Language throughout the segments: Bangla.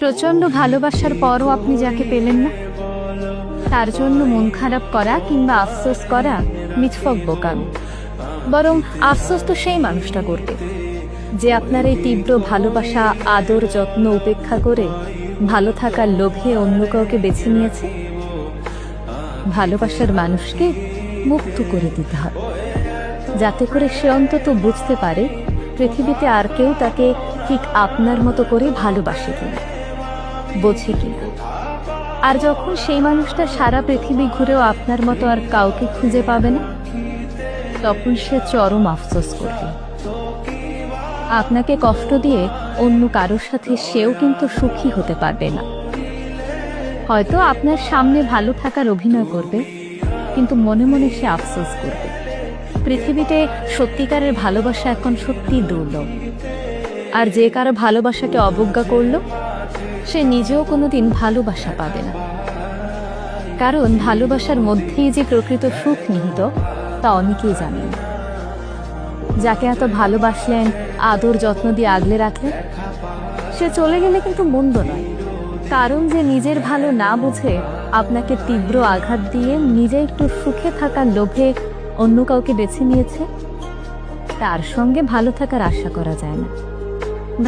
প্রচন্ড ভালোবাসার পরও আপনি যাকে পেলেন না, তার জন্য মন খারাপ করা কিংবা আফসোস করা মিথ্যক বোকামি। বরং আফসোস তো সেই মানুষটা করবে যে আপনার এই তীব্র ভালোবাসা, আদর, যত্ন উপেক্ষা করে ভালো থাকার লোভে অন্য কাউকে বেছে নিয়েছে। ভালোবাসার মানুষকে মুক্ত করে দিতে হবে, যাতে করে সে অন্তত বুঝতে পারে পৃথিবীতে আর কেউ তাকে ঠিক আপনার মতো করে ভালোবাসে কিনা, বোঝে কিনা। আর যখন সেই মানুষটা সারা পৃথিবী ঘুরেও আপনার মতো আর কাউকে খুঁজে পাবে না, তখন সে চরম আফসোস করবে। আপনাকে কষ্ট দিয়ে অন্য কারোর সাথে সেও কিন্তু সুখী হতে পারবে না। হয়তো আপনার সামনে ভালো থাকার অভিনয় করবে, কিন্তু মনে মনে সে আফসোস করবে। পৃথিবীতে সত্যিকারের ভালোবাসা এখন সত্যি দুর্লভ। আর যে কারো ভালোবাসাকে অবজ্ঞা করলো, সে নিজেও কোনোদিন ভালোবাসা পাবে না। কারণ ভালোবাসার মধ্যেই যে প্রকৃত সুখ নিহিত, তা অনেকেই জানেন। যাকে এত ভালোবাসলেন, আদর যত্ন দিয়ে আগলে রাখলেন, সে চলে গেলে কিন্তু মন্দ নয়। কারণ যে নিজের ভালো না বুঝে আপনাকে তীব্র আঘাত দিয়ে নিজে একটু সুখে থাকার লোভে অন্য কাউকে বেছে নিয়েছে, তার সঙ্গে ভালো থাকার আশা করা যায় না,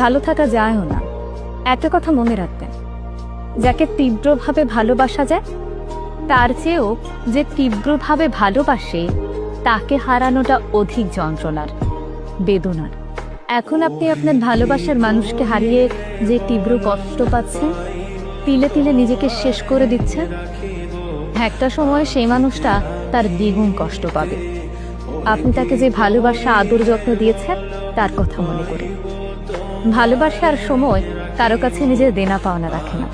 ভালো থাকা যায়ও না। একটা কথা মনে রাখবেন, যাকে তীব্রভাবে ভালোবাসা যায়, তার চেয়েও যে তীব্রভাবে ভালোবাসে তাকে হারানোটা অধিক যন্ত্রণার, বেদনার। এখন আপনি আপনার ভালোবাসার মানুষকে হারিয়ে যে তীব্র কষ্ট পাচ্ছেন, তিলে তিলে নিজেকে শেষ করে দিচ্ছেন, একটা সময় সেই মানুষটা তার দ্বিগুণ কষ্ট পাবে। আপনি তাকে যে ভালোবাসা, আদর, যত্ন দিয়েছেন, তার কথা মনে করে। ভালোবাসার সময় কারো কাছে নিজের দেনা পাওনা রাখে না,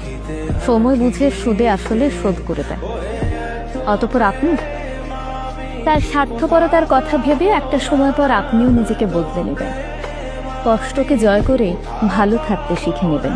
সময় বুঝে সুদে আসলে শোধ করে দেয়। অতঃপর আপনি তার স্বার্থপরতার কথা ভেবে একটা সময় পর আপনিও নিজেকে বদলে নেবেন। কষ্টকে জয় করে ভালো থাকতে শিখে নেবেন।